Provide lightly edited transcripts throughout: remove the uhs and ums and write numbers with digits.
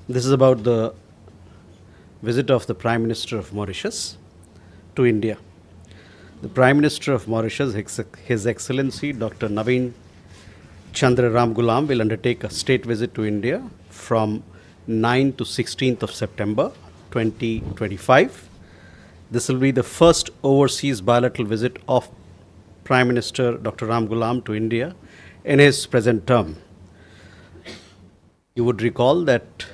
This is about the visit of the Prime Minister of Mauritius to India. The Prime Minister of Mauritius, His Excellency Dr. Naveen Chandra Ramgulam, will undertake a state visit to India from 9 to 16th of September 2025. This will be the first overseas bilateral visit of Prime Minister Dr. Ramgulam to India in his present term. You would recall that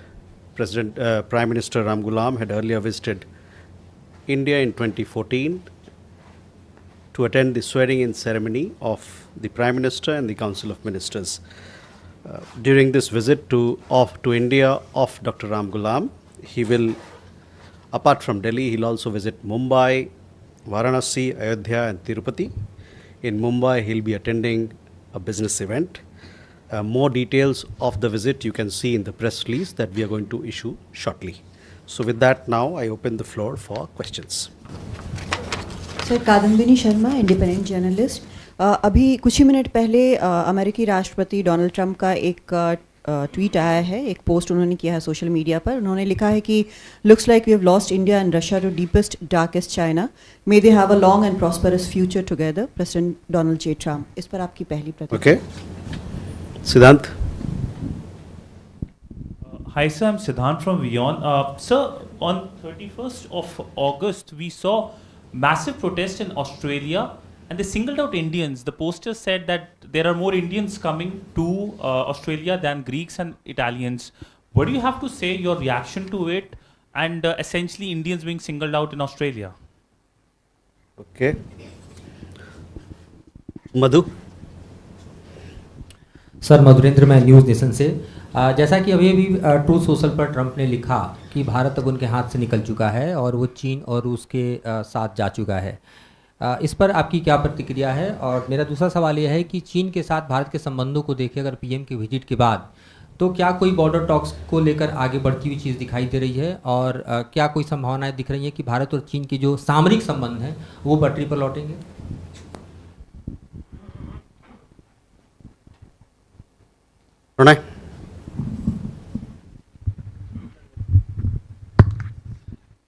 Prime Minister Ramgulam had earlier visited India in 2014 to attend the swearing-in ceremony of the Prime Minister and the Council of Ministers. During this visit to India of Dr. Ramgulam, he will, apart from Delhi, he'll also visit Mumbai, Varanasi, Ayodhya and Tirupati. In Mumbai, he'll be attending a business event. More details of the visit you can see in the press release that we are going to issue shortly. So with that, now I open the floor for questions. Sir, Kadambini Sharma, independent journalist. अभी कुछ ही minute पहले अमेरिकी राष्ट्रपति Donald Trump का एक tweet आया है, एक पोस्ट उन्होंने किया है सोशल मीडिया पर। उन्होंने लिखा है कि looks like we have lost India and Russia to deepest darkest China, may they have a long and prosperous future together, president Donald J Trump. इस पर आपकी पहली प्रतिक्रिया। ओके, सिद्धांत। Hi sir, I'm Siddhant from WION. Sir, on 31st of August, we saw massive protests in Australia and they singled out Indians. The posters said that there are more Indians coming to Australia than Greeks and Italians. What do you have to say, your reaction to it, and essentially Indians being singled out in Australia? Okay. Madhu. Sir, Madhurendra, मैं news nation से। जैसा कि अभी अभी truth social पर Trump ने लिखा कि भारत अब उनके हाथ से निकल चुका है और वो चीन और रूस के साथ जा चुका है, इस पर आपकी क्या प्रतिक्रिया है? और मेरा दूसरा सवाल यह है कि चीन के साथ भारत के संबंधों को देखें अगर पीएम की विजिट के बाद, तो क्या कोई बॉर्डर टॉक्स को लेकर आगे बढ़ती हुई चीज़ दिखाई दे रही है, और क्या कोई संभावनाएं दिख रही हैं कि भारत और चीन के जो सामरिक संबंध हैं वो पटरी पर लौटेंगे? प्रणय।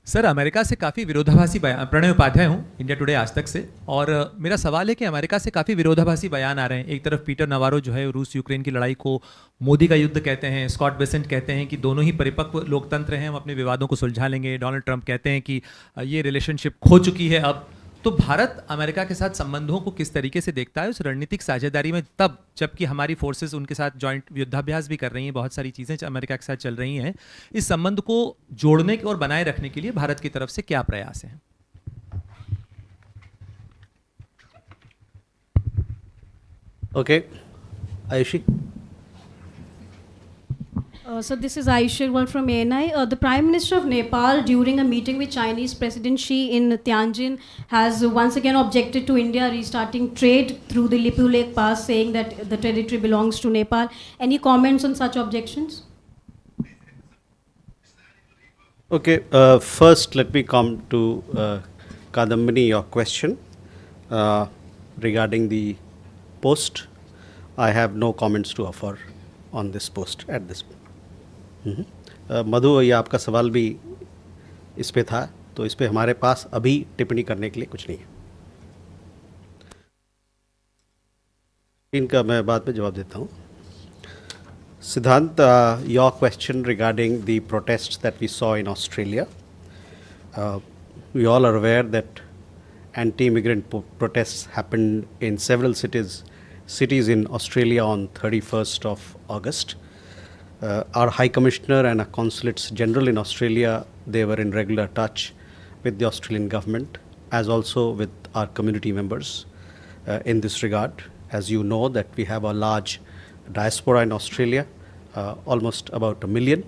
सर, अमेरिका से काफ़ी विरोधाभासी बयान, प्रणय उपाध्याय हूँ, इंडिया टुडे आज तक से, और मेरा सवाल है कि अमेरिका से काफ़ी विरोधाभासी बयान आ रहे हैं। एक तरफ पीटर नवारो जो है रूस यूक्रेन की लड़ाई को मोदी का युद्ध कहते हैं, स्कॉट बेसेंट कहते हैं कि दोनों ही परिपक्व लोकतंत्र हैं, हम अपने विवादों को सुलझा लेंगे, डोनाल्ड ट्रंप कहते हैं कि ये रिलेशनशिप खो चुकी है अब। तो भारत अमेरिका के साथ संबंधों को किस तरीके से देखता है उस रणनीतिक साझेदारी में, तब जबकि हमारी फोर्सेस उनके साथ जॉइंट युद्धाभ्यास भी कर रही हैं, बहुत सारी चीज़ें अमेरिका के साथ चल रही हैं, इस संबंध को जोड़ने और बनाए रखने के लिए भारत की तरफ से क्या प्रयास हैं? Okay, Ayushi. So this is Aisha Irwal from ANI. The Prime Minister of Nepal, during a meeting with Chinese President Xi in Tianjin, has once again objected to India restarting trade through the Lipu Lake Pass, saying that the territory belongs to Nepal. Any comments on such objections? Okay, first let me come to Kadambini, your question regarding the post. I have no comments to offer on this post at this point. मधु, ये आपका सवाल भी इस पे था, तो इस पे हमारे पास अभी टिप्पणी करने के लिए कुछ नहीं है। इनका मैं बाद में जवाब देता हूँ। Siddhant, your question regarding the protests that we saw in Australia, we all are aware that anti-immigrant protests happened in several cities in Australia on 31st of August. Our High Commissioner and our Consulates General in Australia, they were in regular touch with the Australian government, as also with our community members in this regard. As you know that we have a large diaspora in Australia, almost about 1 million.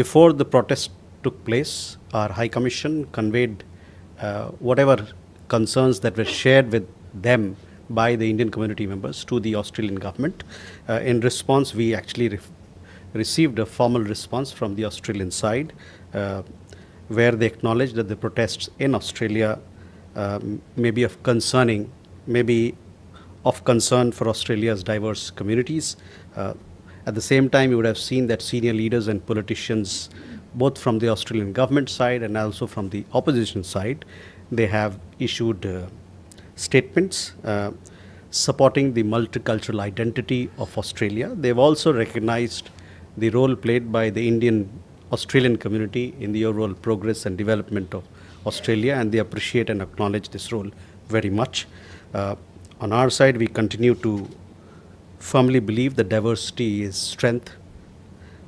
Before the protest took place, our High Commission conveyed whatever concerns that were shared with them by the Indian community members to the Australian government. In response, we actually received a formal response from the Australian side, where they acknowledged that the protests in Australia may be of concern for Australia's diverse communities, At the same time, you would have seen that senior leaders and politicians, both from the Australian government side and also from the opposition side, they have issued statements supporting the multicultural identity of Australia. They've also recognized the role played by the Indian Australian community in the overall progress and development of Australia, and they appreciate and acknowledge this role very much. On our side, we continue to firmly believe that diversity is strength.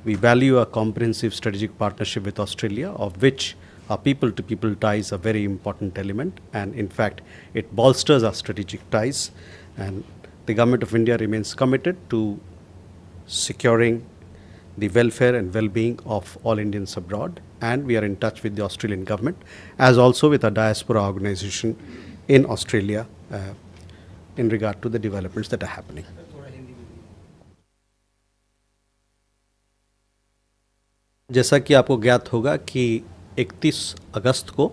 We value a comprehensive strategic partnership with Australia, of which our people-to-people ties are a very important element, and in fact, it bolsters our strategic ties. And the Government of India remains committed to securing the welfare and well-being of all Indians abroad, and we are in touch with the Australian government, as also with our diaspora organization in Australia in regard to the developments that are happening. जैसा कि आपको ज्ञात होगा कि 31 अगस्त को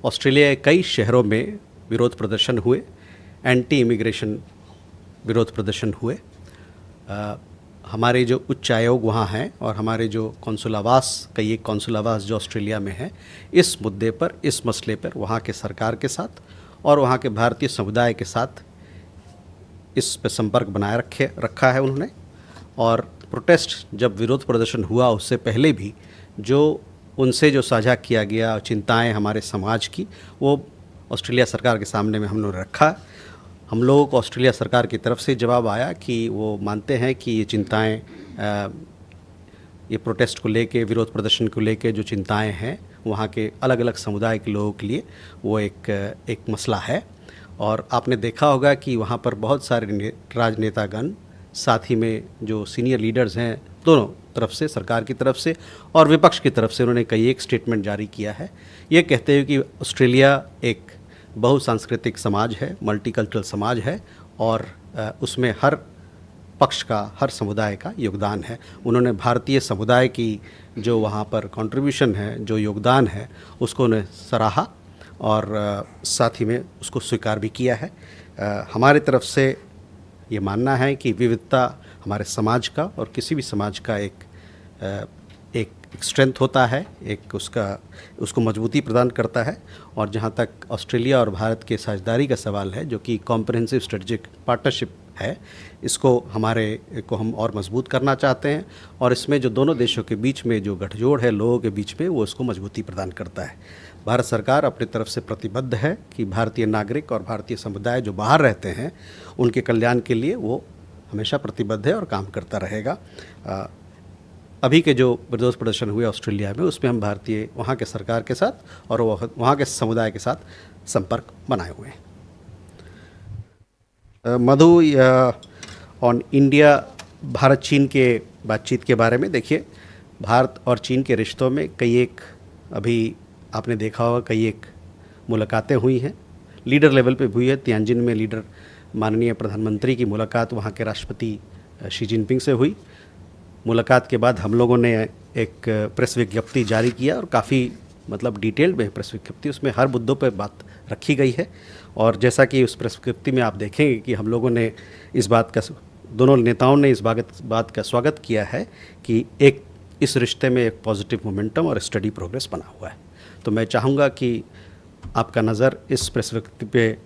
Australia के कई शहरों में विरोध प्रदर्शन हुए, एंटी इमिग्रेशन विरोध प्रदर्शन हुए। हमारे जो उच्च आयोग वहाँ हैं और हमारे जो कौंसुलावास, कई एक कौंसुलावास जो ऑस्ट्रेलिया में है, इस मुद्दे पर, इस मसले पर वहाँ के सरकार के साथ और वहाँ के भारतीय समुदाय के साथ इस पर संपर्क बनाए रखा है उन्होंने। और प्रोटेस्ट जब विरोध प्रदर्शन हुआ उससे पहले भी जो उनसे जो साझा किया गया चिंताएं हमारे समाज की, वो ऑस्ट्रेलिया सरकार के सामने में हम लोग रखा। हम लोगों को ऑस्ट्रेलिया सरकार की तरफ से जवाब आया कि वो मानते हैं कि ये चिंताएं, ये प्रोटेस्ट को लेके, विरोध प्रदर्शन को लेके जो चिंताएं हैं वहाँ के अलग अलग समुदाय के लोगों के लिए वो एक मसला है। और आपने देखा होगा कि वहाँ पर बहुत सारे राजनेतागण, साथ ही में जो सीनियर लीडर्स हैं दोनों तरफ से, सरकार की तरफ से और विपक्ष की तरफ से, उन्होंने कई एक स्टेटमेंट जारी किया है, ये कहते हुए कि ऑस्ट्रेलिया एक बहुसांस्कृतिक समाज है, मल्टीकल्चरल समाज है और उसमें हर पक्ष का, हर समुदाय का योगदान है। उन्होंने भारतीय समुदाय की जो वहाँ पर कंट्रीब्यूशन है, जो योगदान है, उसको उन्हें सराहा और साथ ही में उसको स्वीकार भी किया है। हमारे तरफ से ये मानना है कि विविधता हमारे समाज का और किसी भी समाज का एक स्ट्रेंथ होता है, एक उसको मजबूती प्रदान करता है। और जहाँ तक ऑस्ट्रेलिया और भारत के साझेदारी का सवाल है, जो कि कॉम्प्रिहेंसिव स्ट्रेटजिक पार्टनरशिप है, इसको हम और मजबूत करना चाहते हैं और इसमें जो दोनों देशों के बीच में जो गठजोड़ है लोगों के बीच में, वो उसको मजबूती प्रदान करता है। भारत सरकार अपनी तरफ से प्रतिबद्ध है कि भारतीय नागरिक और भारतीय समुदाय जो बाहर रहते हैं उनके कल्याण के लिए वो हमेशा प्रतिबद्ध है और काम करता रहेगा। अभी के जो विरोध प्रदर्शन हुए ऑस्ट्रेलिया में, उसमें हम भारतीय वहाँ के सरकार के साथ और वहाँ के समुदाय के साथ संपर्क बनाए हुए हैं। मधु, ऑन इंडिया भारत चीन के बातचीत के बारे में, देखिए भारत और चीन के रिश्तों में कई एक, अभी आपने देखा होगा, कई एक मुलाकातें हुई हैं, लीडर लेवल पे हुई है। तियानजिन में लीडर माननीय प्रधानमंत्री की मुलाकात वहाँ के राष्ट्रपति शी जिनपिंग से हुई। मुलाकात के बाद हम लोगों ने एक प्रेस विज्ञप्ति जारी किया और काफ़ी डिटेल्ड में प्रेस विज्ञप्ति, उसमें हर मुद्दों पर बात रखी गई है। और जैसा कि उस प्रेस विज्ञप्ति में आप देखेंगे कि हम लोगों ने इस बात का, दोनों नेताओं ने इस बात का स्वागत किया है कि इस रिश्ते में एक पॉजिटिव मोमेंटम और स्टडी प्रोग्रेस बना हुआ है। तो मैं चाहूँगा कि आपका नज़र इस प्रेस विज्ञप्ति पे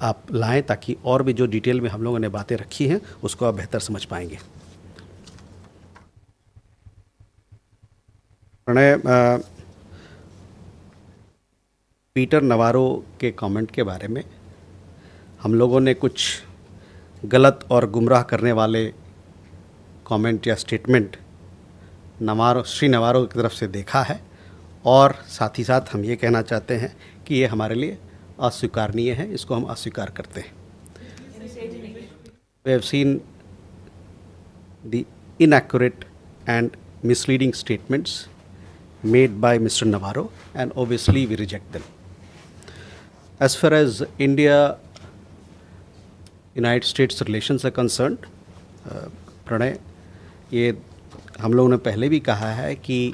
आप लाएं ताकि और भी जो डिटेल में हम लोगों ने बातें रखी हैं उसको आप बेहतर समझ पाएंगे। प्रणय, पीटर नवारो के कमेंट के बारे में हम लोगों ने कुछ गलत और गुमराह करने वाले कमेंट या स्टेटमेंट श्री नवारो की तरफ से देखा है और साथ ही साथ हम ये कहना चाहते हैं कि ये हमारे लिए अस्वीकारनीय है, इसको हम अस्वीकार करते हैं। We have seen the inaccurate and misleading statements made by Mr. Navarro and obviously we reject them. As far as India-United States relations are concerned, Pranay, ये हम लोगों ने पहले भी कहा है कि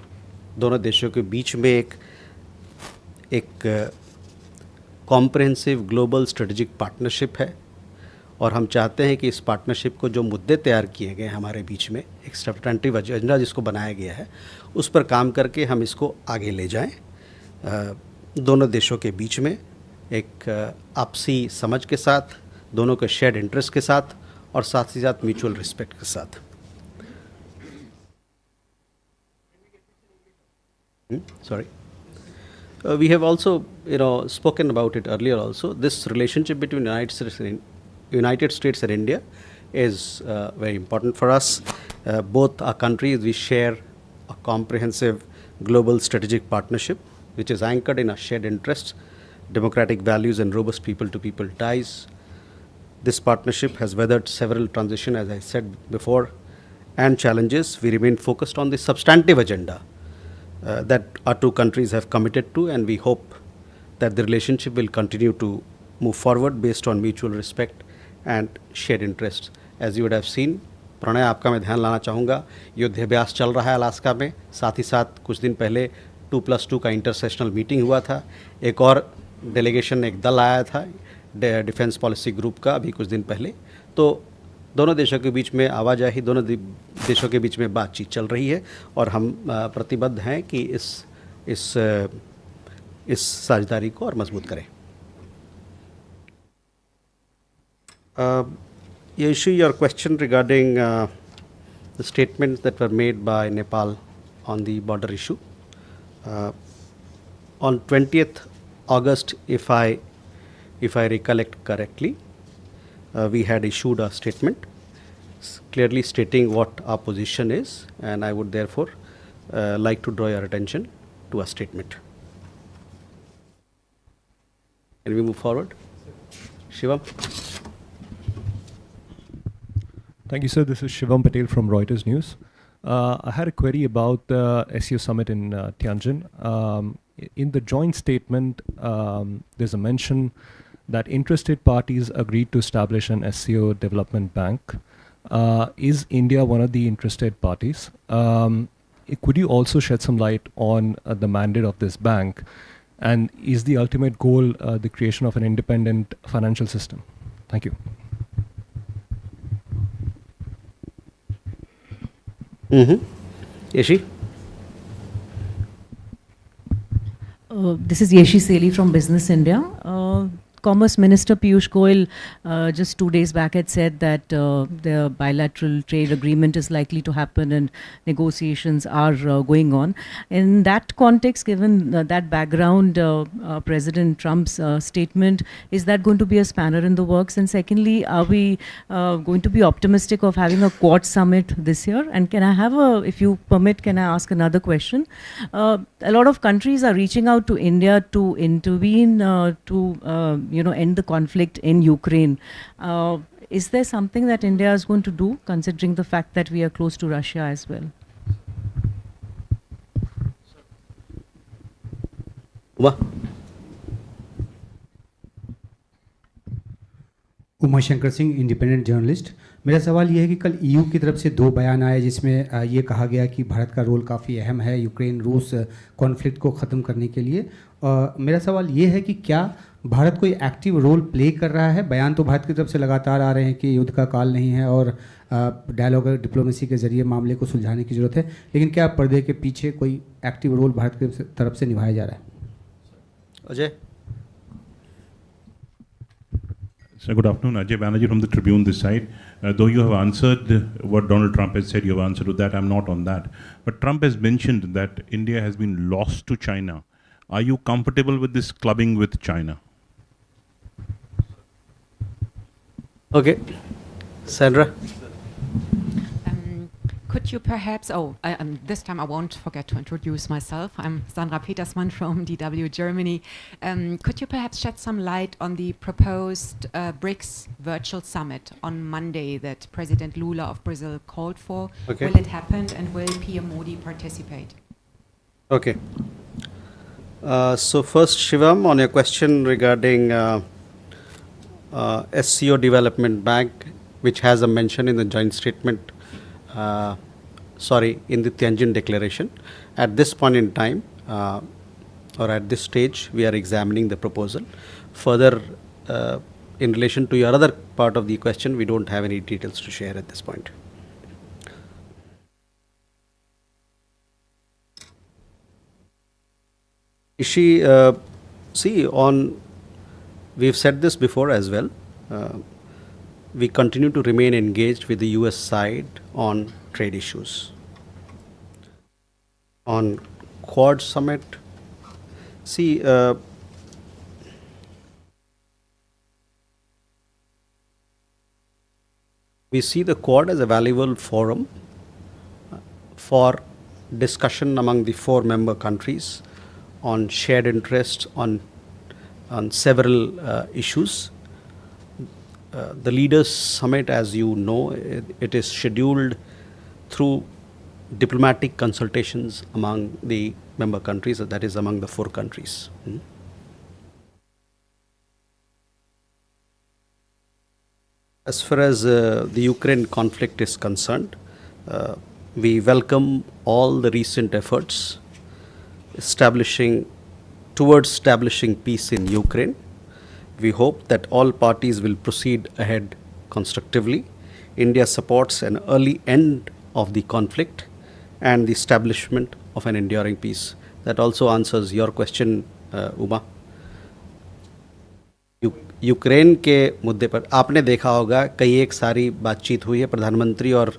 दोनों देशों के बीच में एक कॉम्प्रिहेंसिव ग्लोबल स्ट्रेटजिक पार्टनरशिप है और हम चाहते हैं कि इस पार्टनरशिप को जो मुद्दे तैयार किए गए हैं हमारे बीच में, एक सब्सटेंटिव एजेंडा जिसको बनाया गया है, उस पर काम करके हम इसको आगे ले जाएं, दोनों देशों के बीच में एक आपसी समझ के साथ, दोनों के शेयर्ड इंटरेस्ट के साथ और साथ ही साथ म्यूचुअल रिस्पेक्ट के साथ। Sorry. We have also, spoken about it earlier also. This relationship between United States and India is very important for us. Both our countries, we share a comprehensive global strategic partnership, which is anchored in our shared interests, democratic values, and robust people-to-people ties. This partnership has weathered several transitions, as I said before, and challenges. We remain focused on the substantive agenda that our two countries have committed to, and we hope that the relationship will continue to move forward based on mutual respect and shared interests. As you would have seen, Pranay, आपका मैं ध्यान लाना चाहूँगा, युद्धाभ्यास चल रहा है Alaska में, साथ ही साथ कुछ दिन पहले 2+2 का इंटरसेशनल मीटिंग हुआ था, एक और डेलीगेशन, एक दल आया था डिफेंस पॉलिसी ग्रुप का अभी कुछ दिन पहले। तो दोनों देशों के बीच में आवाजाही, दोनों देशों के बीच में बातचीत चल रही है और हम प्रतिबद्ध हैं कि इस साझेदारी को और मजबूत करें। Yashi, your question regarding the statements that were made by Nepal on the border issue. On 20th August, if I recollect correctly, we had issued a statement clearly stating what our position is, and I would therefore like to draw your attention to a statement. Can we move forward? Shivam? Thank you, sir. This is Shivam Patel from Reuters News. I had a query about the SCO summit in Tianjin. In the joint statement, there's a mention that interested parties agreed to establish an SCO development bank. Is India one of the interested parties? Could you also shed some light on the mandate of this bank? And is the ultimate goal the creation of an independent financial system? Thank you. Yeshi? This is Yeshi Seli from Business India. Commerce Minister Piyush Goyal just 2 days back had said that the bilateral trade agreement is likely to happen and negotiations are going on. In that context, given that background, President Trump's statement, is that going to be a spanner in the works? And secondly, are we going to be optimistic of having a QUAD summit this year? And can I have if you permit, can I ask another question? A lot of countries are reaching out to India to intervene end the conflict in Ukraine. Is there something that India is going to do, considering the fact that we are close to Russia as well? Uma Shankar Singh, independent journalist. मेरा सवाल ये है कि कल EU की तरफ से 2 बयान आए जिसमें ये कहा गया कि भारत का रोल काफ़ी अहम है यूक्रेन रूस कॉन्फ्लिक्ट को ख़त्म करने के लिए। मेरा सवाल ये है कि क्या भारत कोई एक्टिव रोल प्ले कर रहा है? बयान तो भारत की तरफ से लगातार आ रहे हैं कि युद्ध का काल नहीं है और डायलॉग और डिप्लोमेसी के ज़रिए मामले को सुलझाने की ज़रूरत है, लेकिन क्या पर्दे के पीछे कोई एक्टिव रोल भारत की तरफ से निभाया जा रहा है? Ajay? So good afternoon, Ajay Banerjee from the Tribune this side. Though you have answered what Donald Trump has said, you have answered to that, I'm not on that. But Trump has mentioned that India has been lost to China. Are you comfortable with this clubbing with China? Okay. Sandra? Could you perhaps, this time I won't forget to introduce myself. I'm Sandra Petersmann from DW Germany. Could you perhaps shed some light on the proposed BRICS virtual summit on Monday that President Lula of Brazil called for? Okay. Will it happen and will PM Modi participate? Okay. So first, Shivam, on your question regarding SCO Development Bank, which has a mention in the joint statement, in the Tianjin Declaration. At this point in time, or at this stage, we are examining the proposal. Further in relation to your other part of the question, we don't have any details to share at this point. Ishi, we've said this before as well. We continue to remain engaged with the US side on trade issues. On QUAD summit, we see the QUAD as a valuable forum for discussion among the 4 member countries on shared interests on several issues. The Leaders Summit, as you know, it is scheduled through diplomatic consultations among the member countries, that is among the 4 countries. As far as the Ukraine conflict is concerned, we welcome all the recent efforts towards establishing peace in Ukraine. We hope that all parties will proceed ahead constructively. India supports an early end of the conflict and the establishment of an enduring peace. That also answers your question, Uma. Ukraine के मुद्दे पर आपने देखा होगा कई एक सारी बातचीत हुई है प्रधानमंत्री और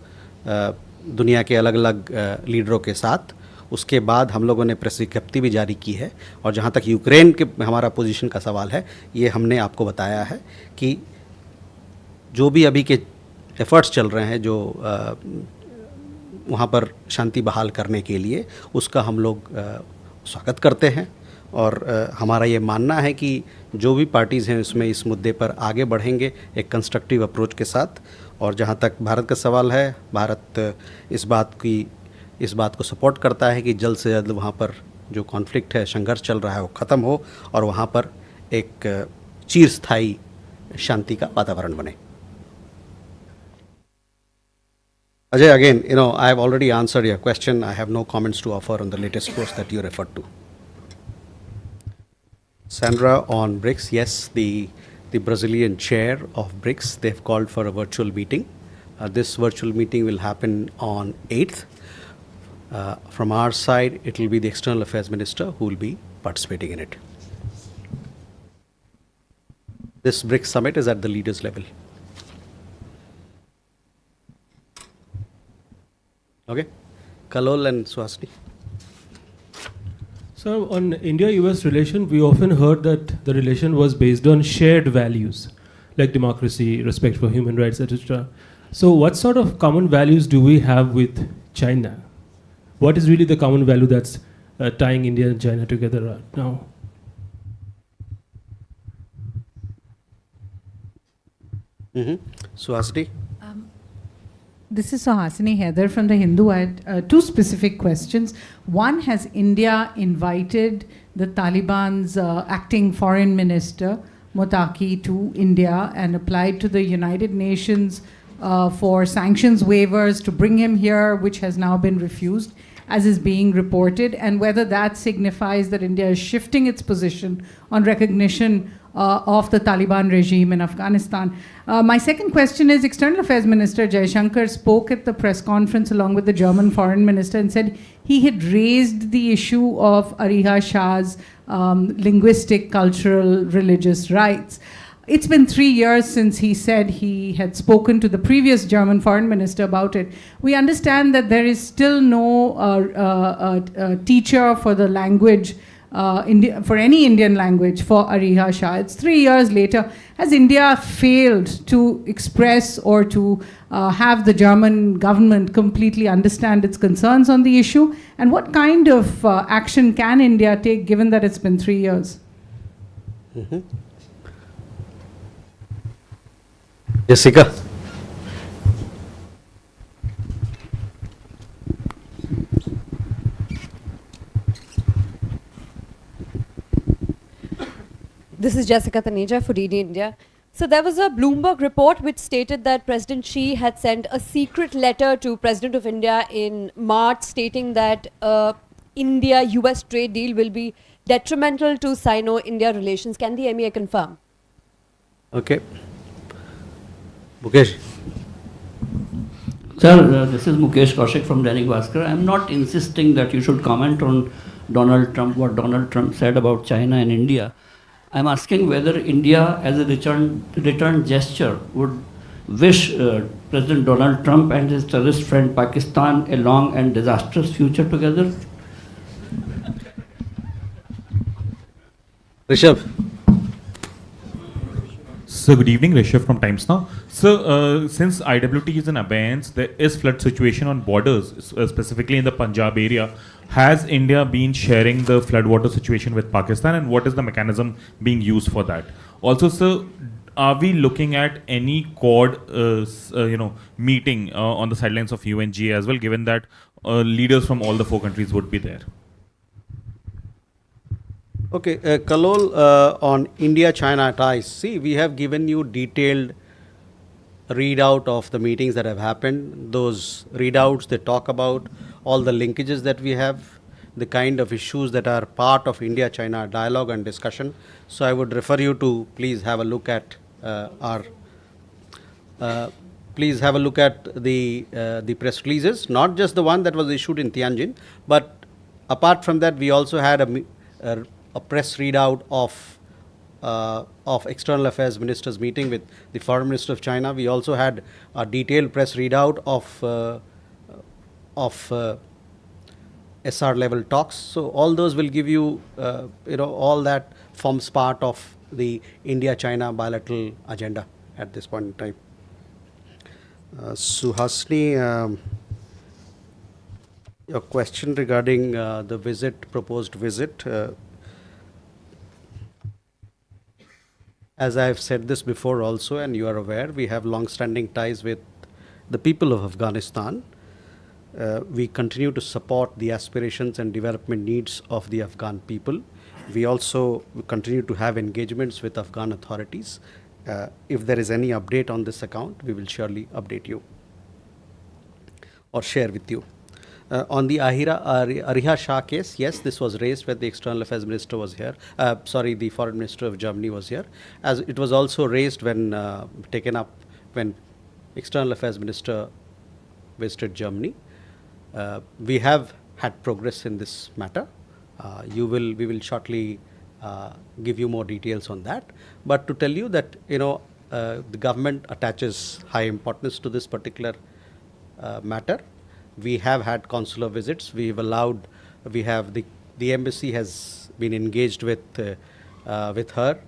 दुनिया के अलग अलग लीडरों के साथ. उसके बाद हम लोगों ने प्रेस विज्ञप्ति भी जारी की है और जहाँ तक यूक्रेन के हमारा पोजीशन का सवाल है, ये हमने आपको बताया है कि जो भी अभी के एफर्ट्स चल रहे हैं जो वहाँ पर शांति बहाल करने के लिए, उसका हम लोग स्वागत करते हैं और हमारा ये मानना है कि जो भी पार्टीज़ हैं उसमें इस मुद्दे पर आगे बढ़ेंगे एक कंस्ट्रक्टिव अप्रोच के साथ. और जहाँ तक भारत का सवाल है, भारत इस बात को सपोर्ट करता है कि जल्द से जल्द वहाँ पर जो कॉन्फ्लिक्ट है, संघर्ष चल रहा है, वो ख़त्म हो और वहाँ पर एक चिरस्थायी शांति का वातावरण बने. Ajay, again, I have already answered your question. I have no comments to offer on the latest post that you referred to. Sandra, on BRICS, yes, the Brazilian chair of BRICS, they've called for a virtual meeting. This virtual meeting will happen on 8th. From our side, it will be the External Affairs Minister who will be participating in it. This BRICS summit is at the leaders level. Okay? Kalol and Suhasini. So on India-US relation, we often heard that the relation was based on shared values like democracy, respect for human rights, etc. So what sort of common values do we have with China? What is really the common value that's tying India and China together right now? Suhasini? This is Suhasini Heather from The Hindu. I had 2 specific questions. One, has India invited the Taliban's acting foreign minister, Motaki, to India and applied to the United Nations for sanctions waivers to bring him here, which has now been refused, as is being reported, and whether that signifies that India is shifting its position on recognition of the Taliban regime in Afghanistan. My second question is, External Affairs Minister Jaishankar spoke at the press conference along with the German Foreign Minister and said he had raised the issue of Ariha Shah's linguistic, cultural, religious rights. It's been 3 years since he said he had spoken to the previous German Foreign Minister about it. We understand that there is still no teacher for the language, for any Indian language for Ariha Shah. It's 3 years later. Has India failed to express or to have the German government completely understand its concerns on the issue? And what kind of action can India take given that it's been 3 years? Jessica. This is Jessica Taneja for DD India. So there was a Bloomberg report which stated that President Xi had sent a secret letter to President of India in March stating that India-US trade deal will be detrimental to Sino-India relations. Can the MEA confirm? Okay. Mukesh. Sir, this is Mukesh Kaushik from Dainik Bhaskar. I'm not insisting that you should comment on Donald Trump, what Donald Trump said about China and India. I'm asking whether India, as a return gesture, would wish President Donald Trump and his terrorist friend Pakistan a long and disastrous future together. Rishabh. So good evening, Rishabh from Times Now. So since IWT is in abeyance, there is flood situation on borders, specifically in the Punjab area. Has India been sharing the floodwater situation with Pakistan, and what is the mechanism being used for that? Also, sir, are we looking at any QUAD, meeting on the sidelines of UNGA as well, given that leaders from all the 4 countries would be there? Okay, Kalol, on India-China ties, see, we have given you detailed readout of the meetings that have happened. Those readouts, they talk about all the linkages that we have, the kind of issues that are part of India-China dialogue and discussion. So I would refer you to please have a look at the press releases, not just the one that was issued in Tianjin, but apart from that, we also had a press readout of External Affairs Ministers meeting with the Foreign Minister of China. We also had a detailed press readout of SR level talks. So all those will give you, all that forms part of the India-China bilateral agenda at this point in time. Suhasini, your question regarding the proposed visit. As I have said this before also, and you are aware, we have long-standing ties with the people of Afghanistan. We continue to support the aspirations and development needs of the Afghan people. We also continue to have engagements with Afghan authorities. If there is any update on this account, we will surely update you or share with you. On the Ariha Shah case, yes, this was raised when the External Affairs Minister was here. The Foreign Minister of Germany was here. As it was also raised when taken up when External Affairs Minister visited Germany. We have had progress in this matter. We will shortly give you more details on that. But to tell you that the government attaches high importance to this particular matter. We have had consular visits. The embassy has been engaged with her,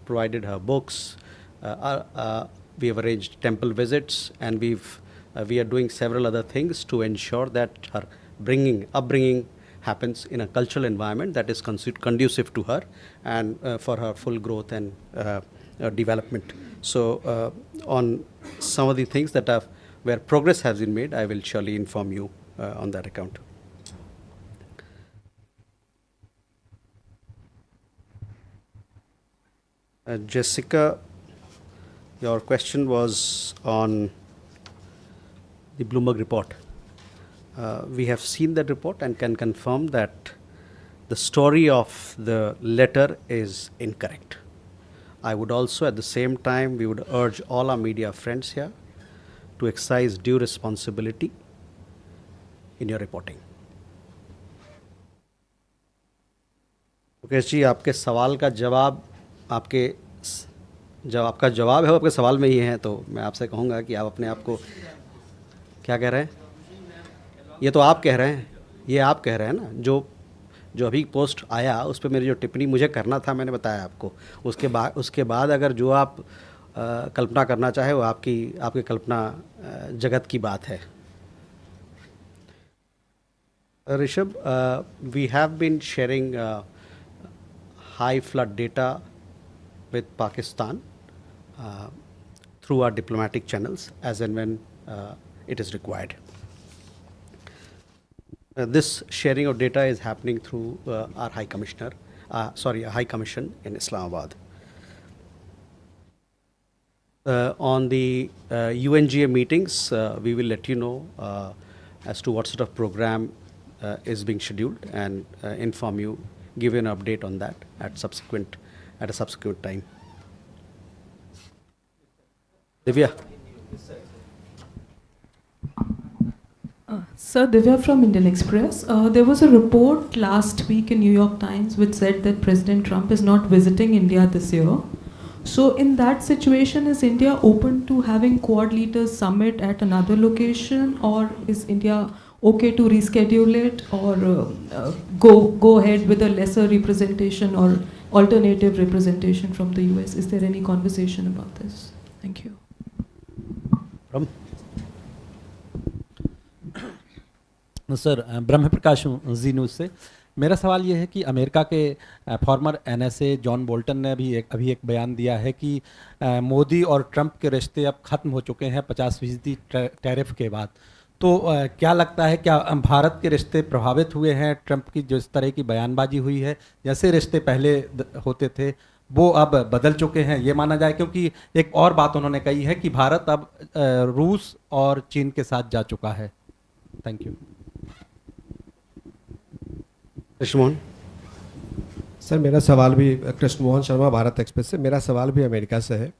provided her books. We have arranged temple visits, and we are doing several other things to ensure that her upbringing happens in a cultural environment that is conducive to her and for her full growth and development. So on some of the things where progress has been made, I will surely inform you on that account. Jessica, your question was on the Bloomberg report. We have seen that report and can confirm that the story of the letter is incorrect. I would also, at the same time, we would urge all our media friends here to exercise due responsibility in your reporting. Mukesh ji, आपके सवाल का जवाब आपका जवाब है आपके सवाल में ही है, तो मैं आपसे कहूँगा कि आप अपने आप को क्या कह रहे हैं? ये तो आप कह रहे हैं, ये आप कह रहे हैं ना, जो अभी पोस्ट आया उस पर मेरी जो टिप्पणी मुझे करना था मैंने बताया आपको. उसके बाद अगर जो आप कल्पना करना चाहे वो आपकी कल्पना जगत की बात है. Rishabh, we have been sharing high flood data with Pakistan through our diplomatic channels as and when it is required. This sharing of data is happening through our High Commission in Islamabad. On the UNGA meetings, we will let you know as to what sort of program is being scheduled and inform you, give you an update on that at a subsequent time. Divya. Sir, Divya from Indian Express. There was a report last week in New York Times which said that President Trump is not visiting India this year. So in that situation, is India open to having Quad leaders summit at another location, or is India okay to reschedule it, or go ahead with a lesser representation or alternative representation from the US? Is there any conversation about this? Thank you. Sir ब्रह्म प्रकाश हूँ जी news से। मेरा सवाल ये है कि America के farmer NSA John Bolton ने अभी एक बयान दिया है कि मोदी और ट्रंप के रिश्ते अब ख़त्म हो चुके हैं 50% टैरिफ के बाद। तो क्या लगता है, क्या भारत के रिश्ते प्रभावित हुए हैं ट्रंप की जो इस तरह की बयानबाजी हुई है? जैसे रिश्ते पहले होते थे वो अब बदल चुके हैं, ये माना जाए? क्योंकि एक और बात उन्होंने कही है कि भारत अब रूस और चीन के साथ जा चुका है। Thank you. कृष्णमोहन सर, मेरा सवाल भी, कृष्णमोहन शर्मा भारत एक्सप्रेस से, मेरा सवाल भी अमेरिका से है।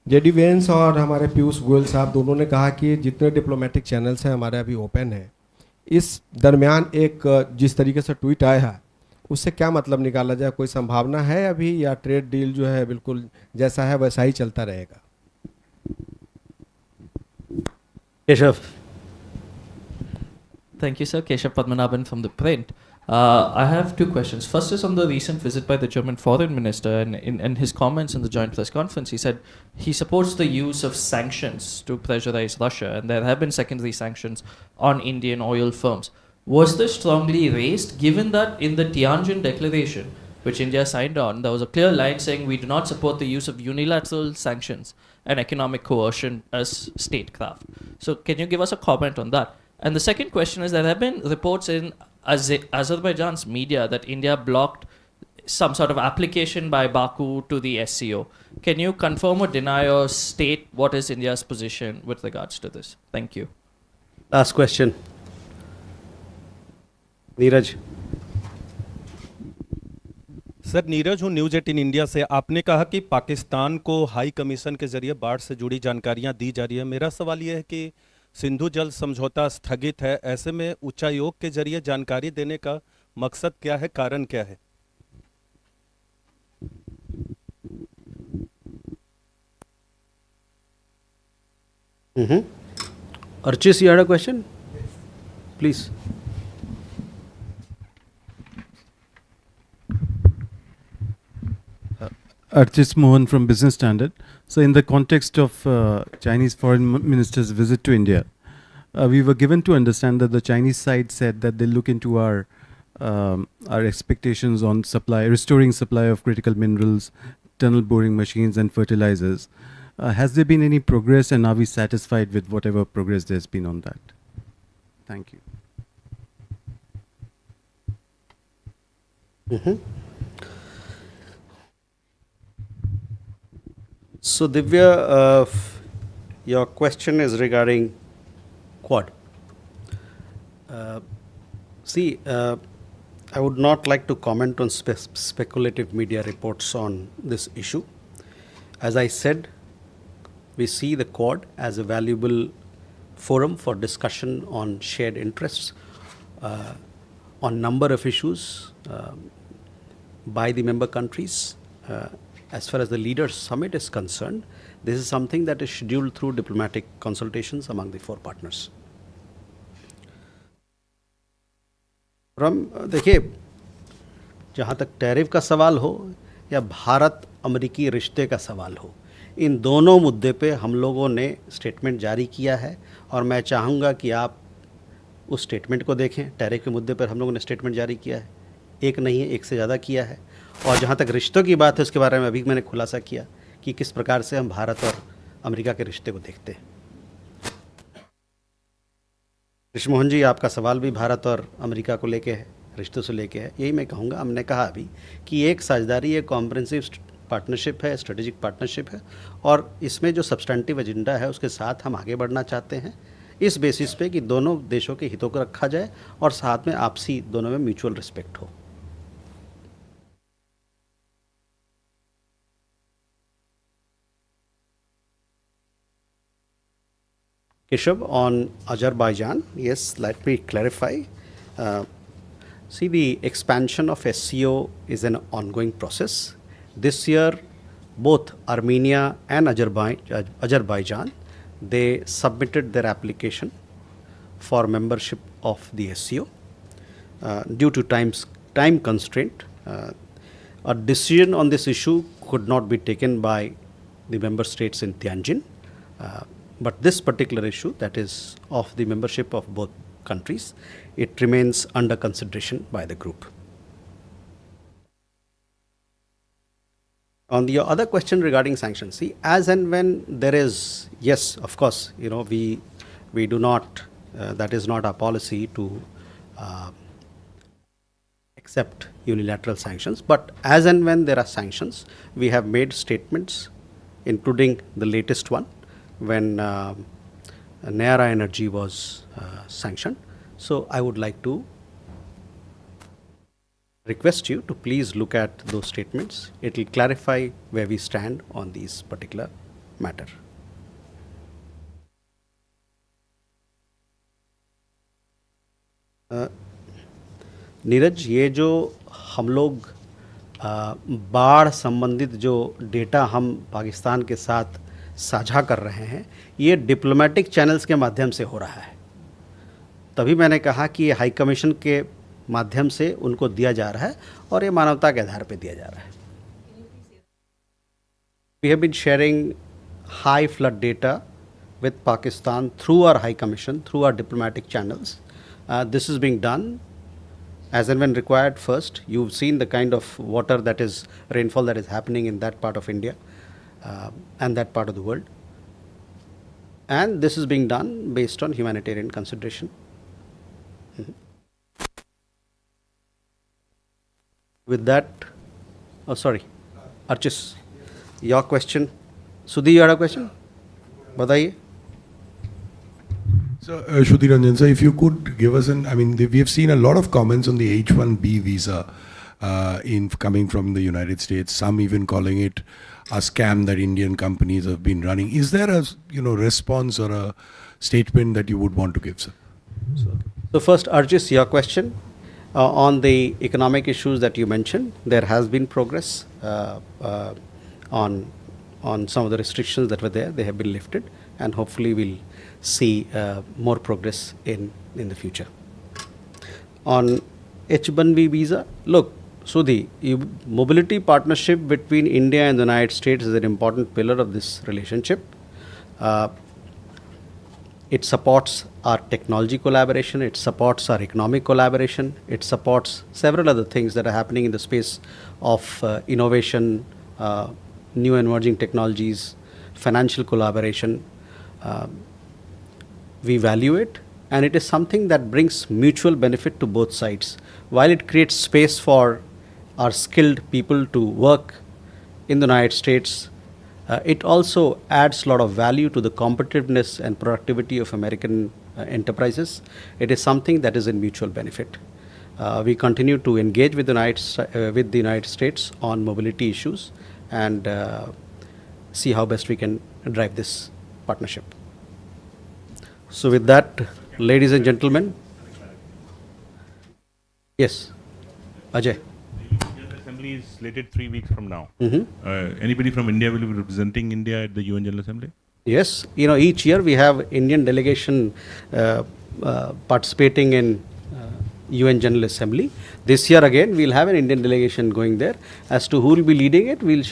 जेडी वेंस और हमारे पीयूष गोयल साहब दोनों ने कहा कि जितने डिप्लोमेटिक चैनल्स हैं हमारे अभी ओपन हैं। इस दरमियान एक जिस तरीके से ट्वीट आया है उससे क्या मतलब निकाला जाए? कोई संभावना है अभी, या ट्रेड डील जो है बिल्कुल जैसा है वैसा ही चलता रहेगा? Keshav. Thank you, sir. Keshav Padmanabhan from The Print. I have two questions. First is on the recent visit by the German foreign minister, and in his comments in the joint press conference, he said he supports the use of sanctions to pressurize Russia, and there have been secondary sanctions on Indian oil firms. Was this strongly raised, given that in the Tianjin Declaration, which India signed on, there was a clear line saying we do not support the use of unilateral sanctions and economic coercion as statecraft. So can you give us a comment on that? And the second question is, there have been reports in Azerbaijan's media that India blocked some sort of application by Baku to the SCO. Can you confirm or deny or state what is India's position with regards to this? Thank you. Last question. Neeraj. Sir, Neeraj हूँ news 18 India से। आपने कहा कि पाकिस्तान को high commission के जरिए बाढ़ से जुड़ी जानकारियाँ दी जा रही है। मेरा सवाल ये है कि सिंधु जल समझौता स्थगित है, ऐसे में उच्चायोग के जरिए जानकारी देने का मकसद क्या है, कारण क्या है? Archis, you had a question? Please. Archis Mohan from Business Standard. So in the context of Chinese foreign minister's visit to India, we were given to understand that the Chinese side said that they look into our expectations on supply, restoring supply of critical minerals, tunnel boring machines and fertilizers. Has there been any progress, and are we satisfied with whatever progress there's been on that? Thank you. So Divya, your question is regarding Quad. I would not like to comment on speculative media reports on this issue. As I said, we see the Quad as a valuable forum for discussion on shared interests on number of issues by the member countries. As far as the Leaders Summit is concerned, this is something that is scheduled through diplomatic consultations among the four partners. देखिए, जहाँ तक tariff का सवाल हो या भारत अमेरिकी रिश्ते का सवाल हो, इन दोनों मुद्दे पे हम लोगों ने स्टेटमेंट जारी किया है, और मैं चाहूँगा कि आप उस स्टेटमेंट को देखें। टैरिफ के मुद्दे पर हम लोगों ने स्टेटमेंट जारी किया है, एक नहीं है, एक से ज़्यादा किया है। और जहाँ तक रिश्तों की बात है, उसके बारे में अभी मैंने खुलासा किया कि किस प्रकार से हम भारत और अमेरिका के रिश्ते को देखते हैं। कृष्णमोहन जी, आपका सवाल भी भारत और अमेरिका को लेके है, रिश्तों से लेके है। यही मैं कहूँगा, हमने कहा अभी कि एक साझेदारी, एक कॉम्प्रिहेंसिव पार्टनरशिप है, स्ट्रेटेजिक पार्टनरशिप है, और इसमें जो सब्सटेंटिव एजेंडा है उसके साथ हम आगे बढ़ना चाहते हैं, इस बेसिस पे कि दोनों देशों के हितों को रखा जाए और साथ में आपसी दोनों में म्यूचुअल रिस्पेक्ट हो। Keshav, on Azerbaijan, yes, let me clarify. See, the expansion of SCO is an ongoing process. This year, both Armenia and Azerbaijan, they submitted their application for membership of the SCO. Due to time constraint, a decision on this issue could not be taken by the member states in Tianjin. But this particular issue, that is of the membership of both countries, it remains under consideration by the group. On the other question regarding sanctions, see, as and when there is, yes, of course, we do not, that is not our policy to accept unilateral sanctions, but as and when there are sanctions, we have made statements, including the latest one, when Nayara Energy was sanctioned. So I would like to request you to please look at those statements. It will clarify where we stand on these particular matter. Neeraj, ये जो हम लोग बाढ़ संबंधित जो data हम पाकिस्तान के साथ साझा कर रहे हैं, ये डिप्लोमेटिक चैनल्स के माध्यम से हो रहा है. तभी मैंने कहा कि ये हाई कमीशन के माध्यम से उनको दिया जा रहा है और ये मानवता के आधार पर दिया जा रहा है. We have been sharing high flood data with Pakistan through our High Commission, through our diplomatic channels. This is being done as and when required. First, you've seen the kind of water that is, rainfall that is happening in that part of India and that part of the world. And this is being done based on humanitarian consideration. With that, oh sorry, Archis, your question. Sudhi, you had a question? Bataiye. So, Shruti Ranjan sir, if you could give us we have seen a lot of comments on the H-1B visa coming from the United States, some even calling it a scam that Indian companies have been running. Is there a response or a statement that you would want to give, sir? So first, Arjis, your question on the economic issues that you mentioned. There has been progress on some of the restrictions that were there. They have been lifted, and hopefully we'll see more progress in the future. On H-1B visa, look, so the mobility partnership between India and the United States is an important pillar of this relationship. It supports our technology collaboration, it supports our economic collaboration, it supports several other things that are happening in the space of innovation, new emerging technologies, financial collaboration. We value it, and it is something that brings mutual benefit to both sides. While it creates space for our skilled people to work in the United States, it also adds a lot of value to the competitiveness and productivity of American enterprises. It is something that is in mutual benefit. We continue to engage with the United States on mobility issues and see how best we can drive this partnership. So with that, ladies and gentlemen, yes, Ajay. Assembly is slated 3 weeks from now. Anybody from India will be representing India at the UN General Assembly? Yes, each year we have Indian delegation participating in UN General Assembly. This year again we'll have an Indian delegation going there. As to who will be leading it, we'll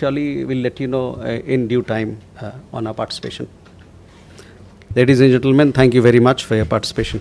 let you know in due time on our participation. Ladies and gentlemen, thank you very much for your participation.